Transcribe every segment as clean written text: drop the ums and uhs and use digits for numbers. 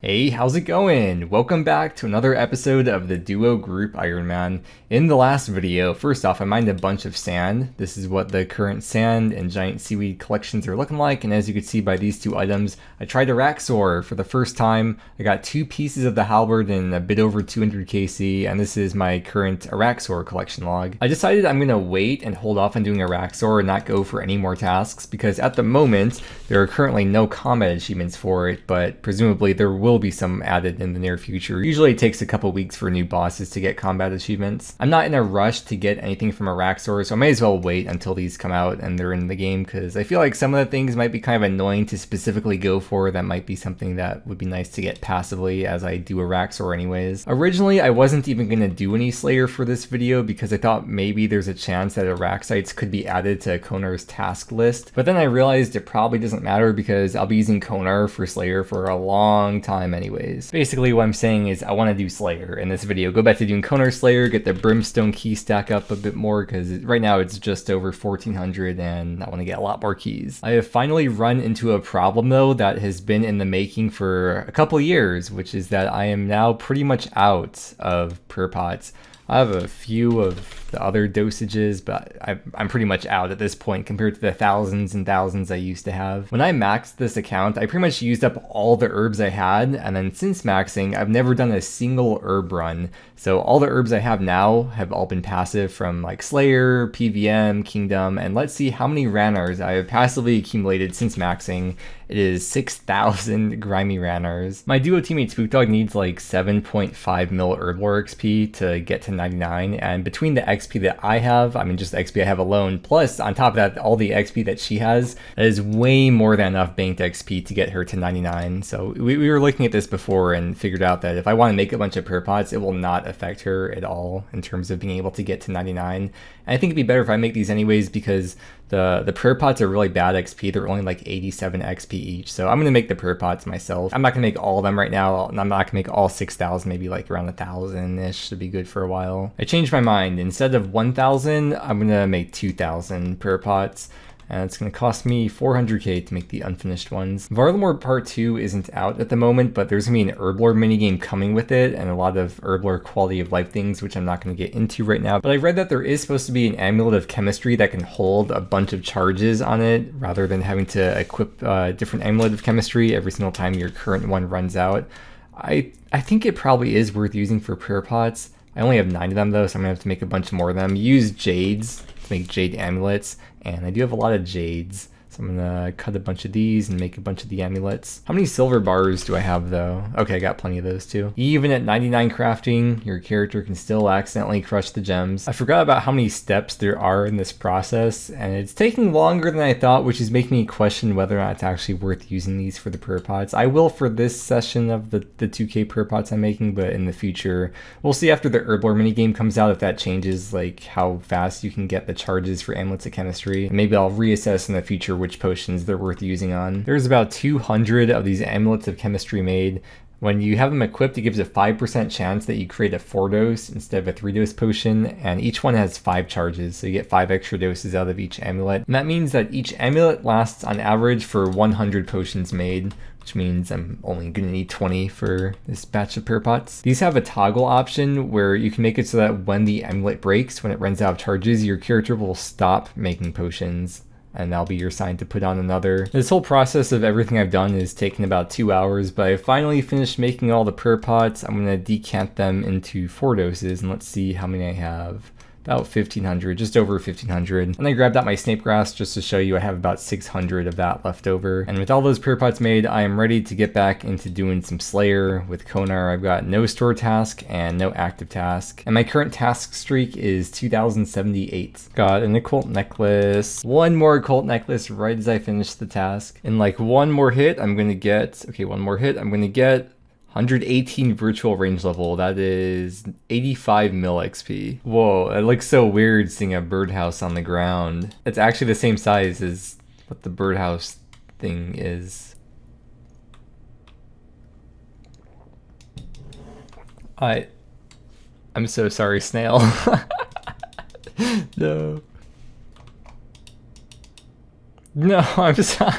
Hey, how's it going? Welcome back to another episode of the Duo Group Iron Man. In the last video, first off, I mined a bunch of sand. This is what the current sand and giant seaweed collections are looking like, and as you can see by these two items, I tried a Raxor for the first time. I got 2 pieces of the halberd and a bit over 200 KC, and this is my current Raxor collection log. I decided I'm gonna wait and hold off on doing a Raxor and not go for any more tasks, because at the moment, there are currently no combat achievements for it, but presumably there will be some added in the near future. Usually it takes a couple weeks for new bosses to get combat achievements. I'm not in a rush to get anything from a Raxor, so I may as well wait until these come out and they're in the game, because I feel like some of the things might be kind of annoying to specifically go for. That might be something that would be nice to get passively as I do a Raxor anyways. Originally, I wasn't even going to do any Slayer for this video because I thought maybe there's a chance that Araxites could be added to Konar's task list, but then I realized it probably doesn't matter because I'll be using Konar for Slayer for a long time anyways. Basically what I'm saying is I want to do Slayer in this video. Go back to doing Konar Slayer, get the Brimstone Keys stack up a bit more because right now it's just over 1400 and I want to get a lot more keys. I have finally run into a problem though that has been in the making for a couple years, which is that I am now pretty much out of purpots. I have a few of the other dosages, but I'm pretty much out at this point compared to the thousands and thousands I used to have. When I maxed this account, I pretty much used up all the herbs I had, and then since maxing, I've never done a single herb run. So all the herbs I have now have all been passive from like Slayer, PVM, Kingdom, and let's see how many Rannars I have passively accumulated since maxing. It is 6,000 grimy Rannars. My duo teammate Spookdog needs like 7.5 mil herb lore XP to get to 99, and between the XP that I have, I mean just the XP I have alone, plus on top of that all the XP that she has, that is way more than enough banked XP to get her to 99. So we were looking at this before and figured out that if I want to make a bunch of purpots, it will not affect her at all in terms of being able to get to 99. And I think it'd be better if I make these anyways because the purpots are really bad XP. They're only like 87 XP each. So I'm going to make the purpots myself. I'm not going to make all of them right now. And I'm not going to make all 6,000, maybe like around 1,000-ish should be good for a while. I changed my mind. Instead of 1,000, I'm going to make 2,000 purpots. And it's going to cost me 400k to make the unfinished ones. Varlamore Part 2 isn't out at the moment, but there's going to be an herblore minigame coming with it, and a lot of herblore quality of life things, which I'm not going to get into right now. But I read that there is supposed to be an amulet of chemistry that can hold a bunch of charges on it, rather than having to equip a different amulet of chemistry every single time your current one runs out. I think it probably is worth using for purpots. I only have 9 of them though, so I'm going to have to make a bunch more of them. Use jades to make jade amulets, and I do have a lot of jades, so I'm gonna cut a bunch of these and make a bunch of the amulets. How many silver bars do I have though? Okay, I got plenty of those too. Even at 99 crafting, your character can still accidentally crush the gems. I forgot about how many steps there are in this process, and it's taking longer than I thought, which is making me question whether or not it's actually worth using these for the purpots. I will for this session of the 2k purpots I'm making, but in the future, we'll see after the herblore minigame comes out if that changes like how fast you can get the charges for amulets of chemistry. And maybe I'll reassess in the future which potions they're worth using on. There's about 200 of these amulets of chemistry made. When you have them equipped, it gives a 5% chance that you create a 4-dose instead of a 3-dose potion, and each one has 5 charges, so you get 5 extra doses out of each amulet. And that means that each amulet lasts on average for 100 potions made, which means I'm only going to need 20 for this batch of purpots. These have a toggle option where you can make it so that when the amulet breaks, when it runs out of charges, your character will stop making potions, and that'll be your sign to put on another. This whole process of everything I've done is taken about 2 hours, but I finally finished making all the purpots. I'm going to decant them into 4 doses, and let's see how many I have. About 1,500, just over 1,500. And I grabbed out my snape grass just to show you I have about 600 of that left over. And with all those purpots made, I am ready to get back into doing some Slayer. With Konar, I've got no store task and no active task. And my current task streak is 2,078. Got an occult necklace. One more occult necklace right as I finish the task. In like one more hit, I'm going to get, 118 virtual range level. That is 85 mil XP. Whoa, it looks so weird seeing a birdhouse on the ground. It's actually the same size as what the birdhouse thing is. I'm so sorry, snail. No. No, I'm sorry.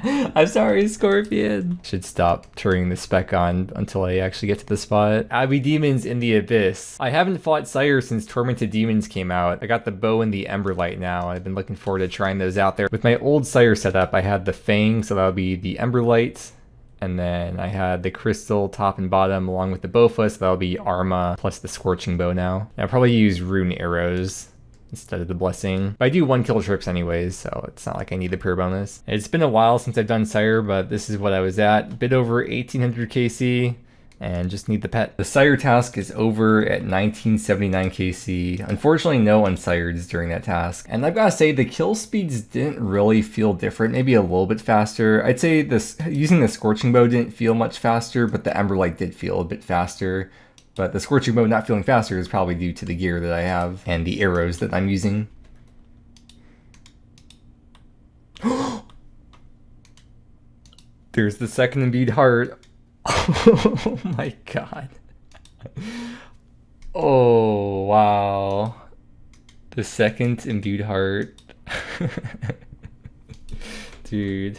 I'm sorry, Scorpion. Should stop turning the spec on until I actually get to the spot. Abbey Demons in the Abyss. I haven't fought Sire since Tormented Demons came out. I got the bow and the Emberlight now. I've been looking forward to trying those out there. With my old Sire setup, I had the Fang, so that would be the Emberlight. And then I had the Crystal top and bottom along with the Bowfa, so that'll be Arma plus the Scorching Bow now. And I'll probably use Rune Arrows instead of the Blessing. But I do 1 kill trips anyways, so it's not like I need the pure bonus. It's been a while since I've done Sire, but this is what I was at. Bit over 1800 KC, and just need the pet. The Sire task is over at 1979 KC. Unfortunately, no unsireds during that task. And I've gotta say, the kill speeds didn't really feel different, maybe a little bit faster. I'd say this using the Scorching Bow didn't feel much faster, but the Emberlight did feel a bit faster. But the Scorching Bow not feeling faster is probably due to the gear that I have and the arrows that I'm using. There's the second imbued heart. Oh my god. Oh, wow. The second imbued heart. Dude.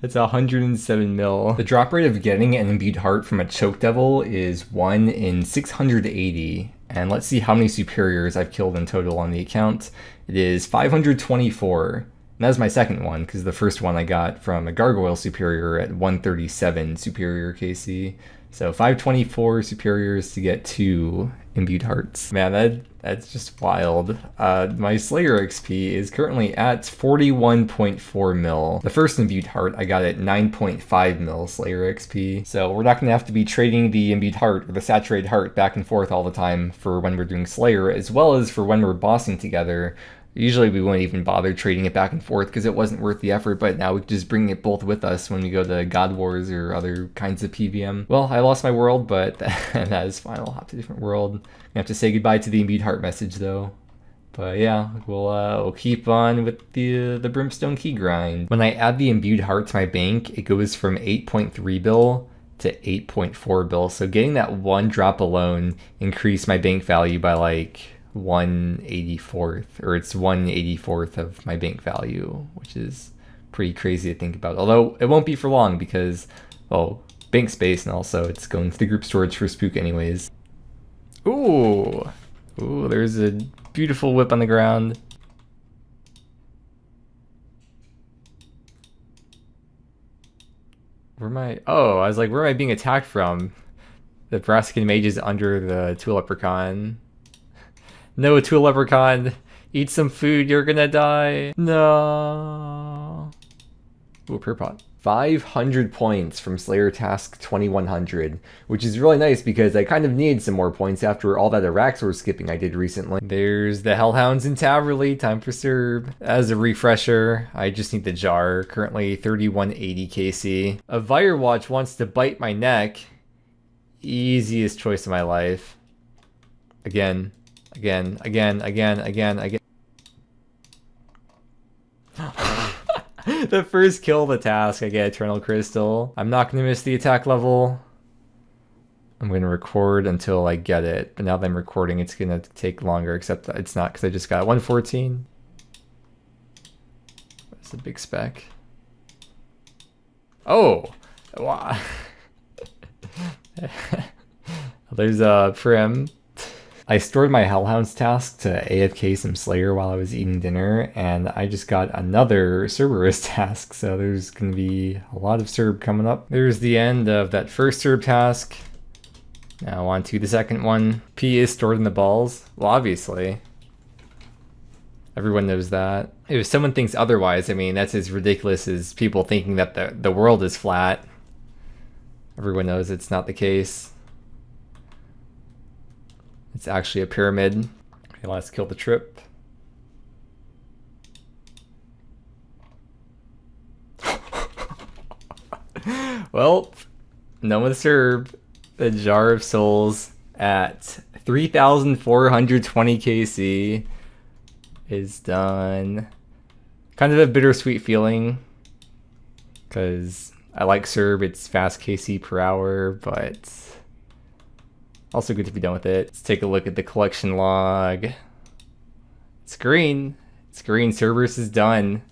It's 107 mil. The drop rate of getting an imbued heart from a choke devil is 1 in 680. And let's see how many superiors I've killed in total on the account. It is 524. And that's my second one, because the first one I got from a gargoyle superior at 137 superior KC. So 524 superiors to get 2 imbued hearts. Man, that's just wild. My Slayer XP is currently at 41.4 mil. The first imbued heart I got at 9.5 mil Slayer XP. So we're not gonna have to be trading the imbued heart or the saturated heart back and forth all the time for when we're doing Slayer, as well as for when we're bossing together. Usually we wouldn't even bother trading it back and forth because it wasn't worth the effort, but now we can just bring it both with us when we go to God Wars or other kinds of PVM. Well, I lost my world, but that is fine. I'll hop to a different world. I'm gonna have to say goodbye to the imbued heart message though. But yeah, we'll keep on with the Brimstone Key grind. When I add the imbued heart to my bank, it goes from 8.3 bill to 8.4 bill. So getting that one drop alone increased my bank value by like 1/84th, or it's 1/84th of my bank value, which is pretty crazy to think about. Although it won't be for long because, well, bank space, and also it's going to the group storage for Spook anyways. Ooh, there's a beautiful whip on the ground. Where am I? Oh, I was like, where am I being attacked from? The Brassican mage is under the Tool Leprechaun. No, Tool Leprechaun, eat some food, you're gonna die. No. Ooh, pure pot. 500 points from Slayer Task 2100, which is really nice because I kind of need some more points after all that Araxor skipping I did recently. There's the Hellhounds in Taverley, time for Cerb. As a refresher, I just need the jar, currently 3180 KC. A Firewatch wants to bite my neck. Easiest choice of my life. Again. The first kill of the task, I get Eternal Crystal. I'm not going to miss the attack level. I'm going to record until I get it. But now that I'm recording, it's going to take longer, except that it's not because I just got 114. That's a big spec. Oh! Wow. There's a Prim. I stored my Hellhounds task to AFK some Slayer while I was eating dinner, and I just got another Cerberus task, so there's going to be a lot of Cerb coming up. There's the end of that first Cerb task. Now on to the second one. P is stored in the balls. Well, obviously. Everyone knows that. If someone thinks otherwise, I mean, that's as ridiculous as people thinking that the world is flat. Everyone knows it's not the case. It's actually a pyramid. Okay, let's kill the trip. Well, no one Cerb. The Jar of Souls at 3,420 KC is done. Kind of a bittersweet feeling because I like Cerb. It's fast KC per hour, but also good to be done with it. Let's take a look at the collection log. It's green. Screen Cerberus is done.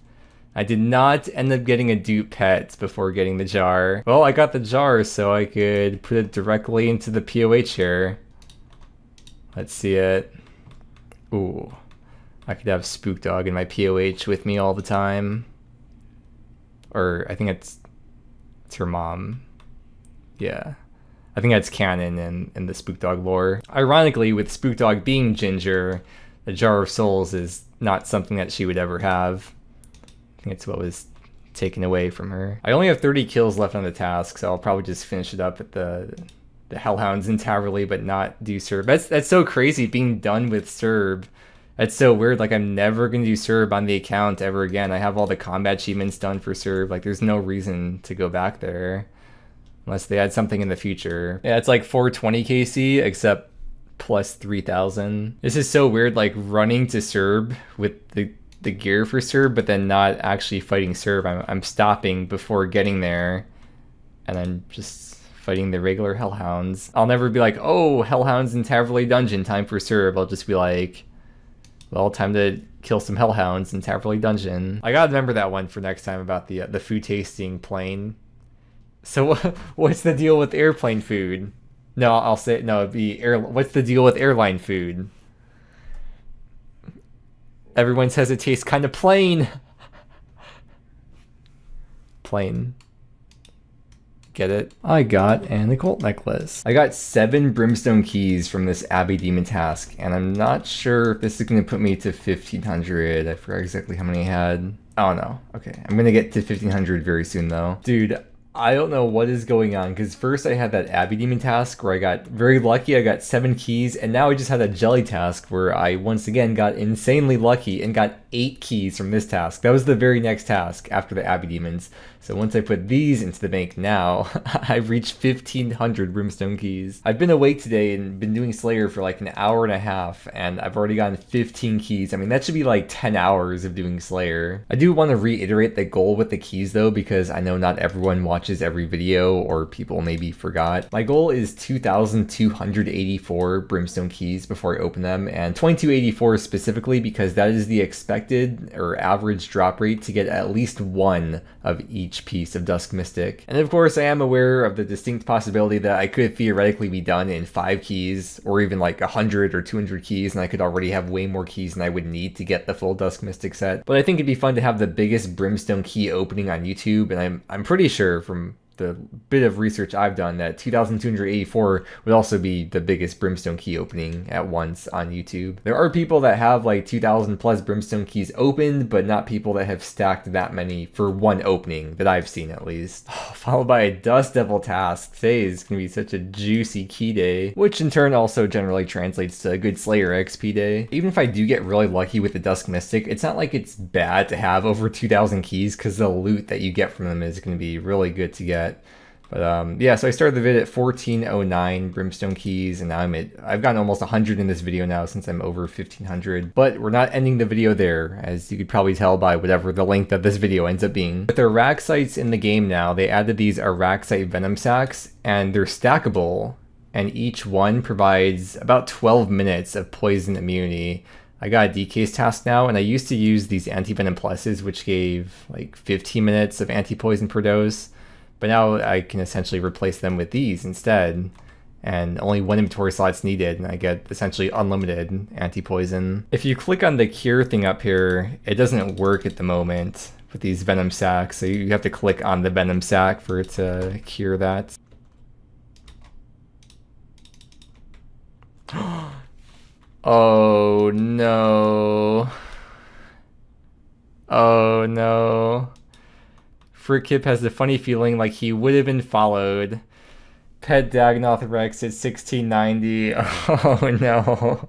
I did not end up getting a dupe pet before getting the jar. Well, I got the jar so I could put it directly into the POH here. Let's see it. Ooh. I could have Spook Dog in my POH with me all the time. Or I think it's her mom. Yeah. I think that's canon in the Spook Dog lore. Ironically, with Spook Dog being ginger, the Jar of Souls is not something that she would ever have. I think it's what was taken away from her. I only have 30 kills left on the task, so I'll probably just finish it up at the Hellhounds entirely, but not do Cerb. That's so crazy, being done with Cerb. That's so weird. Like, I'm never gonna do Cerb on the account ever again. I have all the combat achievements done for Cerb. Like, there's no reason to go back there. Unless they add something in the future. Yeah, it's like 420 KC, except plus 3,000. This is so weird, like running to Cerb with the gear for Cerb, but then not actually fighting Cerb. I'm stopping before getting there, and I'm just fighting the regular Hellhounds. I'll never be like, oh, Hellhounds in Taverley Dungeon, time for Cerb. I'll just be like, well, time to kill some Hellhounds in Taverley Dungeon. I gotta remember that one for next time about the food tasting plane. So what's the deal with airplane food? No, I'll say no. It'd be what's the deal with airline food? Everyone says it tastes kind of plain. Plain. Get it? I got an occult necklace. I got 7 Brimstone Keys from this Abbey Demon task, and I'm not sure if this is going to put me to 1,500. I forgot exactly how many I had. Oh no. Okay, I'm going to get to 1,500 very soon though. Dude, I don't know what is going on, because first I had that Abbey Demon task where I got very lucky, I got 7 keys, and now I just had a Jelly task where I once again got insanely lucky and got 8 keys from this task. That was the very next task after the Abbey Demons. So once I put these into the bank now, I've reached 1,500 Brimstone Keys. I've been awake today and been doing Slayer for like an hour and a half, and I've already gotten 15 keys. I mean, that should be like 10 hours of doing Slayer. I do want to reiterate the goal with the keys though, because I know not everyone watches every video, or people maybe forgot. My goal is 2,284 Brimstone Keys before I open them, and 2,284 specifically because that is the expected or average drop rate to get at least one of each piece of Dusk Mystic. And of course I am aware of the distinct possibility that I could theoretically be done in 5 keys, or even like 100 or 200 keys, and I could already have way more keys than I would need to get the full Dusk Mystic set. But I think it'd be fun to have the biggest Brimstone key opening on YouTube, and I'm pretty sure from the bit of research I've done that 2,284 would also be the biggest Brimstone key opening at once on YouTube. There are people that have like 2,000 plus Brimstone keys opened, but not people that have stacked that many for one opening that I've seen at least. Followed by a Dust Devil task. Today is going to be such a juicy key day, which in turn also generally translates to a good Slayer XP day. Even if I do get really lucky with the Dusk Mystic, it's not like it's bad to have over 2,000 keys, because the loot that you get from them is going to be really good to get. But yeah, so I started the vid at 1409 Brimstone Keys, and now I've gotten almost 100 in this video now since I'm over 1,500. But we're not ending the video there, as you could probably tell by whatever the length of this video ends up being. With the Araxites in the game now, they added these Araxite Venom sacks, and they're stackable, and each one provides about 12 minutes of poison immunity. I got a DK's task now, and I used to use these Anti-Venom Pluses, which gave like 15 minutes of anti-poison per dose. But now I can essentially replace them with these instead, and only 1 inventory slot's needed, and I get essentially unlimited anti-poison. If you click on the cure thing up here, it doesn't work at the moment with these Venom sacks, so you have to click on the Venom sack for it to cure that. Oh no. Oh no. Fritkip has the funny feeling like he would have been followed. Pet Dagannoth Rex at 1690. Oh no.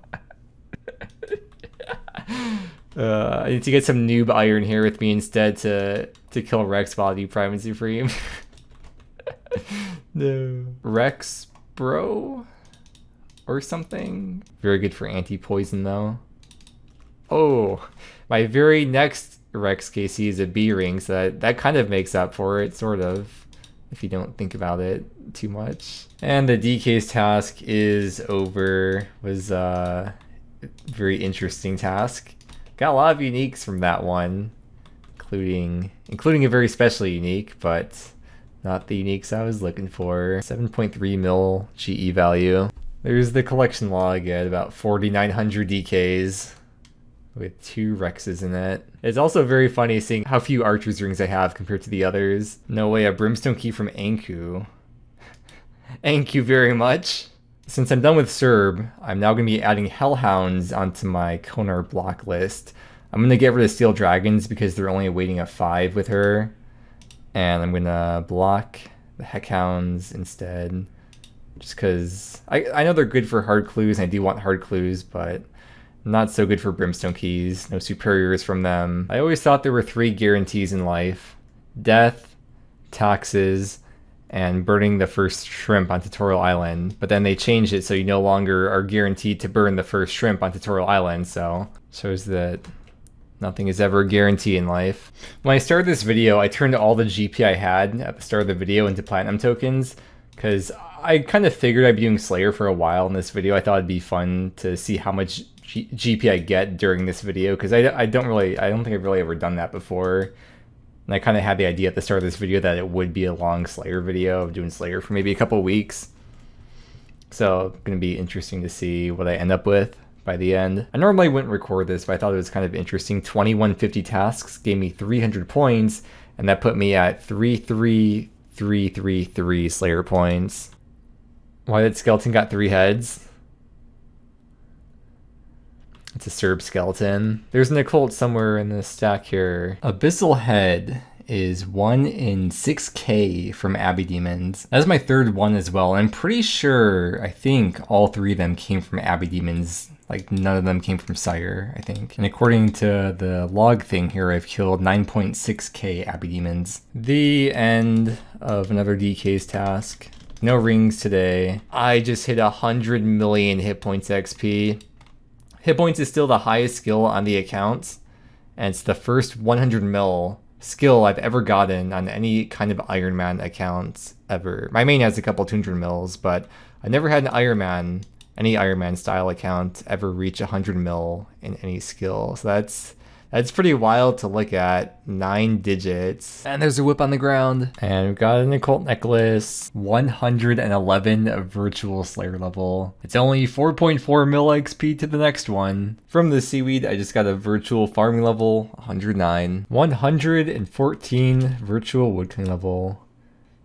I need to get some noob iron here with me instead to kill Rex while I do Prime and Supreme. No. Rex bro? Or something? Very good for anti-poison though. Oh, my very next Rex KC is a B ring, so that kind of makes up for it, sort of, if you don't think about it too much. And the DK's task is over. Was a very interesting task. Got a lot of uniques from that one, including a very special unique, but not the uniques I was looking for. 7.3 mil GE value. There's the collection log at about 4,900 DKs with 2 Rexes in it. It's also very funny seeing how few Archer's Rings I have compared to the others. No way, a Brimstone Key from Anku. Thank you very much. Since I'm done with Cerb, I'm now going to be adding Hellhounds onto my Konar block list. I'm going to get rid of Steel Dragons because they're only awaiting a 5 with her. And I'm going to block the Heckhounds instead. Just because I know they're good for hard clues, and I do want hard clues, but not so good for Brimstone Keys. No superiors from them. I always thought there were 3 guarantees in life. Death, taxes, and burning the first shrimp on Tutorial Island, but then they changed it so you no longer are guaranteed to burn the first shrimp on Tutorial Island, so shows that nothing is ever a guarantee in life. When I started this video, I turned all the GP I had at the start of the video into platinum tokens, because I kind of figured I'd be doing Slayer for a while in this video. I thought it'd be fun to see how much GP I get during this video, because I don't think I've really ever done that before. And I kind of had the idea at the start of this video that it would be a long Slayer video of doing Slayer for maybe a couple weeks. So it's going to be interesting to see what I end up with by the end. I normally wouldn't record this, but I thought it was kind of interesting. 2150 tasks gave me 300 points, and that put me at 33333 Slayer points. Why did Skeleton got 3 heads? It's a Cerb skeleton. There's an occult somewhere in the stack here. Abyssal Head is 1 in 6k from Abbey Demons. That's my 3rd one as well. I'm pretty sure, I think all 3 of them came from Abbey Demons. Like none of them came from Sire, I think. And according to the log thing here, I've killed 9.6k Abbey Demons. The end of another DK's task. No rings today. I just hit 100 million hit points XP. Hit points is still the highest skill on the account, and it's the first 100 mil skill I've ever gotten on any kind of Iron Man account ever. My main has a couple 200 mils, but I never had any Iron Man style account ever reach 100 mil in any skill. So that's pretty wild to look at. 9 digits. And there's a whip on the ground. And we've got an occult necklace. 111 of virtual Slayer level. It's only 4.4 mil XP to the next one. From the seaweed, I just got a virtual farming level, 109. 114 virtual woodcutting level.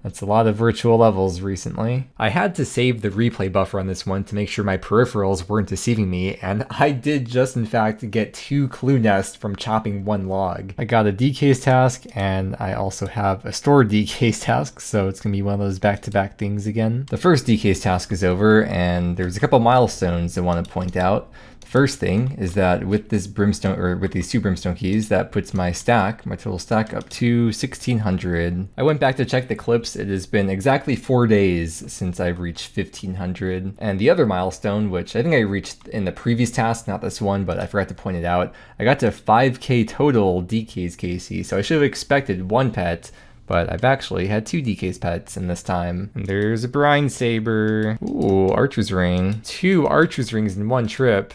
That's a lot of virtual levels recently. I had to save the replay buffer on this one to make sure my peripherals weren't deceiving me, and I did just in fact get 2 clue nests from chopping 1 log. I got a DK's task, and I also have a stored DK's task, so it's gonna be one of those back-to-back things again. The first DK's task is over, and there's a couple milestones I want to point out. First thing is that with this brimstone, or with these 2 brimstone keys, that puts my total stack up to 1600. I went back to check the clips. It has been exactly 4 days since I've reached 1500. And the other milestone, which I think I reached in the previous task, not this one, but I forgot to point it out, I got to 5k total DK's KC, so I should have expected 1 pet, but I've actually had 2 DK's pets in this time. And there's a brine saber. Ooh, Archer's Ring. 2 Archer's Rings in 1 trip.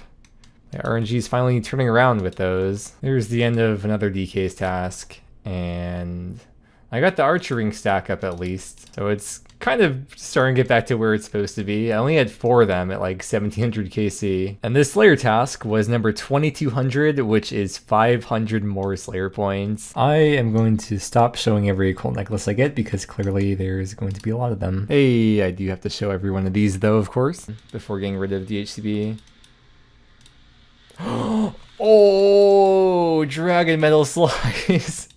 The RNG is finally turning around with those. There's the end of another DK's task, and I got the Archer Ring stack up at least, so it's kind of starting to get back to where it's supposed to be. I only had 4 of them at like 1700 KC. And this Slayer task was number 2200, which is 500 more Slayer points. I am going to stop showing every occult necklace I get because clearly there's going to be a lot of them. Hey, I do have to show every one of these though, of course, before getting rid of DHCB. Oh, Dragon Metal Slice.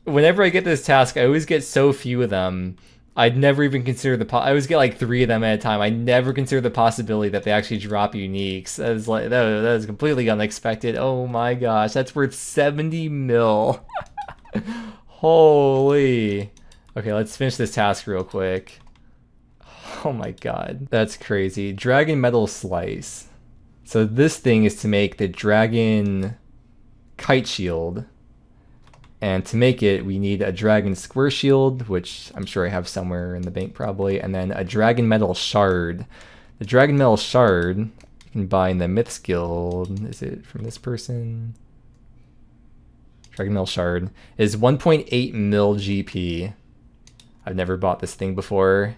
Whenever I get this task, I always get so few of them. I'd never even consider I always get like 3 of them at a time. I never consider the possibility that they actually drop uniques. That is completely unexpected. Oh my gosh, that's worth 70 mil. Holy. Okay, let's finish this task real quick. Oh my god, that's crazy. Dragon Metal Slice. So this thing is to make the dragon kite shield. And to make it, we need a dragon square shield, which I'm sure I have somewhere in the bank probably, and then a dragon metal shard. The dragon metal shard You can buy in the Myths Guild. Is it from this person? Dragon Mill Shard is 1.8 mil GP. I've never bought this thing before.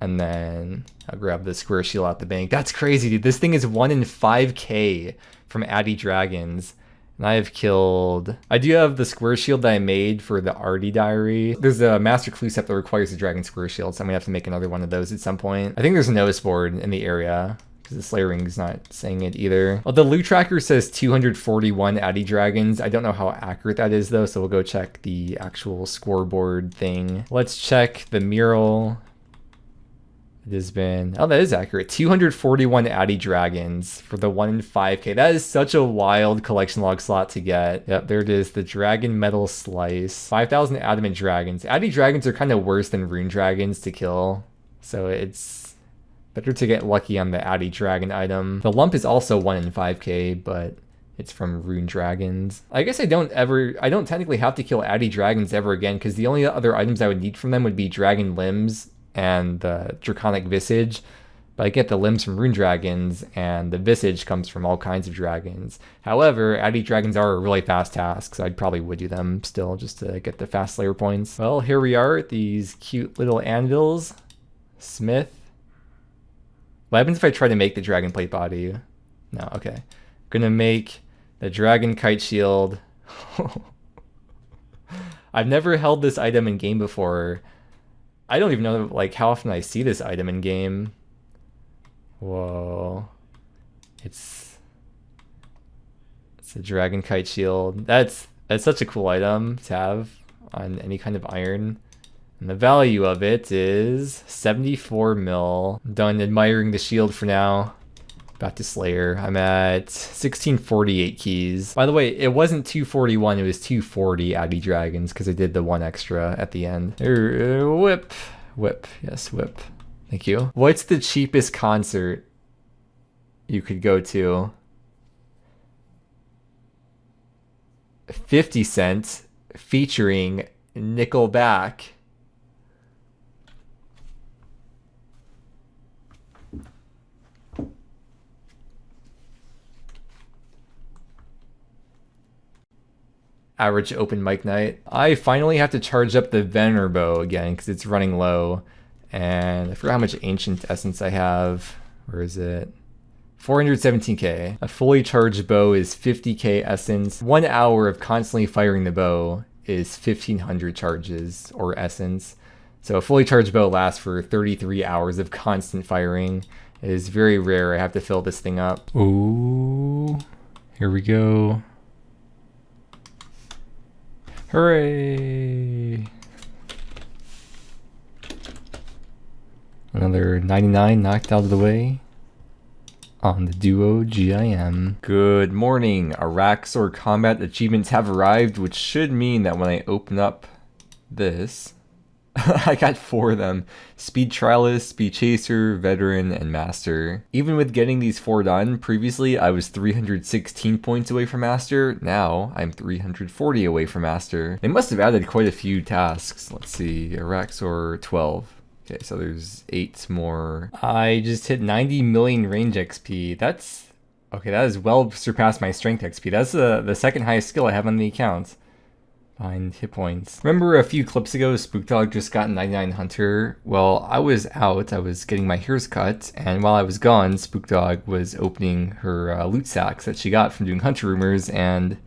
And then I'll grab the square shield out the bank. That's crazy, dude. This thing is 1 in 5k from Addy Dragons. And I have killed... I do have the square shield that I made for the Artie Diary. There's a Master Clue set that requires a Dragon Square Shield, so I'm gonna have to make another one of those at some point. I think there's a notice board in the area, because the Slayer Ring's not saying it either. Well, the loot tracker says 241 Addy Dragons. I don't know how accurate that is, though, so we'll go check the actual scoreboard thing. Let's check the mural. It has been... Oh, that is accurate. 241 Addy Dragons for the 1 in 5k. That is such a wild collection log slot to get. Yep, there it is. The Dragon Metal Slice. 5,000 Adamant Dragons. Addy Dragons are kind of worse than Rune Dragons to kill, so it's better to get lucky on the Addy Dragon item. The lump is also 1 in 5k, but it's from Rune Dragons. I guess I don't technically have to kill Addy Dragons ever again, because the only other items I would need from them would be Dragon Limbs and the Draconic Visage. But I get the limbs from Rune Dragons, and the Visage comes from all kinds of dragons. However, Addy Dragons are a really fast task, so I probably would do them still just to get the fast Slayer points. Well, here we are at these cute little anvils. Smith. What happens if I try to make the Dragon Plate body? No, okay. Gonna make the Dragon Kite Shield. I've never held this item in game before. I don't even know like how often I see this item in game. Whoa. It's a Dragon Kite Shield. That's such a cool item to have on any kind of iron. And the value of it is 74 mil. I'm done admiring the shield for now. Back to Slayer. I'm at 1648 keys. By the way, it wasn't 241, it was 240 Addy Dragons because I did the 1 extra at the end. Whip. Whip. Yes, whip. Thank you. What's the cheapest concert you could go to? 50 Cent featuring Nickelback. Average open mic night. I finally have to charge up the Venom bow again because it's running low. And I forgot how much ancient essence I have. Where is it? 417k. A fully charged bow is 50k essence. 1 hour of constantly firing the bow is 1500 charges or essence. So a fully charged bow lasts for 33 hours of constant firing. It is very rare. I have to fill this thing up. Ooh, here we go. Hooray! Another 99 knocked out of the way on the Duo GIM. Good morning. Araxor combat achievements have arrived, which should mean that when I open up this, I got 4 of them. Speed Trialist, Speed Chaser, Veteran, and Master. Even with getting these 4 done, previously I was 316 points away from Master. Now I'm 340 away from Master. They must have added quite a few tasks. Let's see, Araxor 12. Okay, so there's 8 more. I just hit 90 million range XP. That's... okay, that has well surpassed my strength XP. That's the second highest skill I have on the account. Find hit points. Remember a few clips ago, Spookdog just got 99 Hunter? Well, I was out, I was getting my hairs cut, and while I was gone, Spookdog was opening her loot sacks that she got from doing Hunter Rumors, and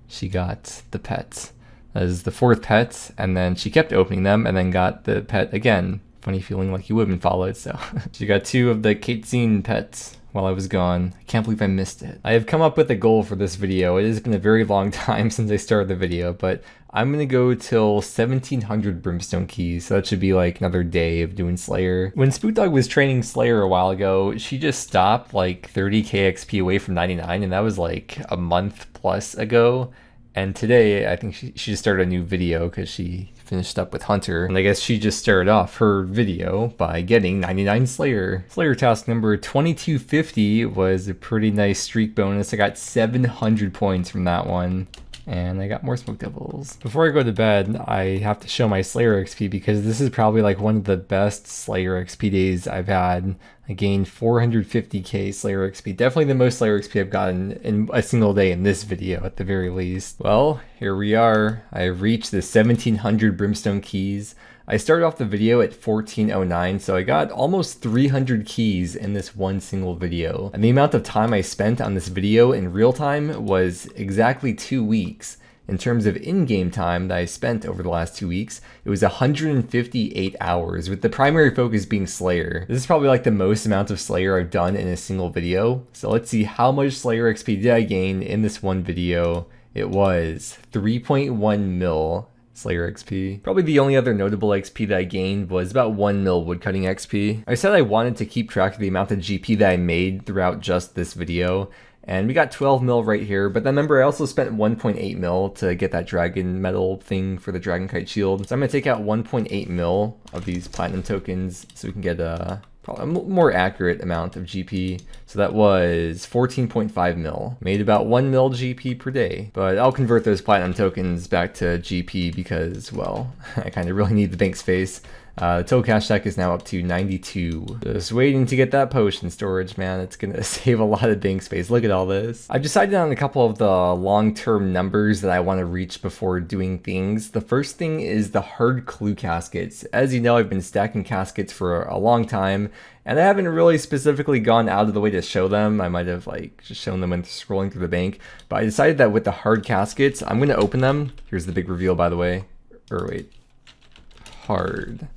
she got the pet. That is the 4th pet, and then she kept opening them, and then got the pet again. Funny feeling like you would have been followed, so. She got 2 of the Kate pets while I was gone. I can't believe I missed it. I have come up with a goal for this video. It has been a very long time since I started the video, but I'm gonna go till 1700 Brimstone Keys, so that should be like another day of doing Slayer. When Spookdog was training Slayer a while ago, she just stopped like 30k XP away from 99, and that was like a month plus ago. And today, I think she just started a new video because she finished up with Hunter. And I guess she just started off her video by getting 99 Slayer. Slayer task number 2250 was a pretty nice streak bonus. I got 700 points from that one. And I got more smoke devils. Before I go to bed, I have to show my Slayer XP because this is probably like one of the best Slayer XP days I've had. I gained 450k Slayer XP. Definitely the most Slayer XP I've gotten in a single day in this video at the very least. Well, here we are. I've reached the 1700 Brimstone Keys. I started off the video at 1409, so I got almost 300 keys in this one single video. And the amount of time I spent on this video in real time was exactly 2 weeks. In terms of in-game time that I spent over the last 2 weeks, it was 158 hours, with the primary focus being Slayer. This is probably like the most amount of Slayer I've done in a single video. So let's see how much Slayer XP did I gain in this one video. It was 3.1 mil. Slayer XP. Probably the only other notable XP that I gained was about 1 mil woodcutting XP. I said I wanted to keep track of the amount of GP that I made throughout just this video, and we got 12 mil right here, but then remember I also spent 1.8 mil to get that dragon metal thing for the dragon kite shield. So I'm going to take out 1.8 mil of these platinum tokens so we can get probably a more accurate amount of GP. So that was 14.5 mil. Made about 1 mil GP per day. But I'll convert those platinum tokens back to GP because, well, I kind of really need the bank space. Total cash stack is now up to 92. Just waiting to get that potion storage, man. It's gonna save a lot of bank space. Look at all this. I've decided on a couple of the long-term numbers that I want to reach before doing things. The first thing is the hard clue caskets. As you know, I've been stacking caskets for a long time, and I haven't really specifically gone out of the way to show them. I might have like just shown them when scrolling through the bank, but I decided that with the hard caskets, I'm gonna open them. Here's the big reveal, by the way. Or wait, hard.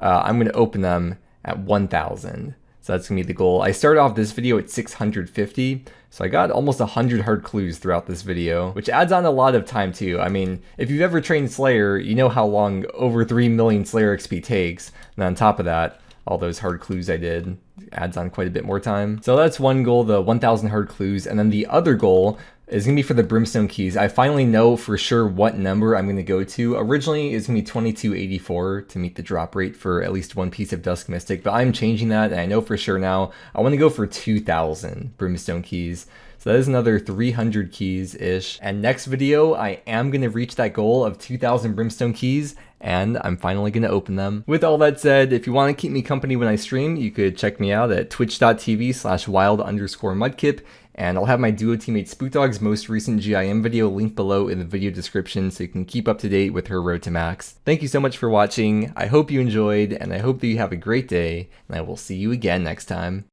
I'm going to open them at 1,000. So that's going to be the goal. I started off this video at 650, so I got almost 100 hard clues throughout this video, which adds on a lot of time too. I mean, if you've ever trained Slayer, you know how long over 3 million Slayer XP takes. And on top of that, all those hard clues I did adds on quite a bit more time. So that's one goal, the 1,000 hard clues. And then the other goal is going to be for the Brimstone Keys. I finally know for sure what number I'm going to go to. Originally, it's going to be 2284 to meet the drop rate for at least one piece of Dusk Mystic, but I'm changing that, and I know for sure now I want to go for 2,000 Brimstone Keys. So that is another 300 keys-ish. And next video, I am going to reach that goal of 2,000 Brimstone Keys, and I'm finally going to open them. With all that said, if you want to keep me company when I stream, you could check me out at twitch.tv/wild_mudkip, and I'll have my duo teammate Spookdog's most recent GIM video linked below in the video description so you can keep up to date with her road to max. Thank you so much for watching. I hope you enjoyed, and I hope that you have a great day, and I will see you again next time.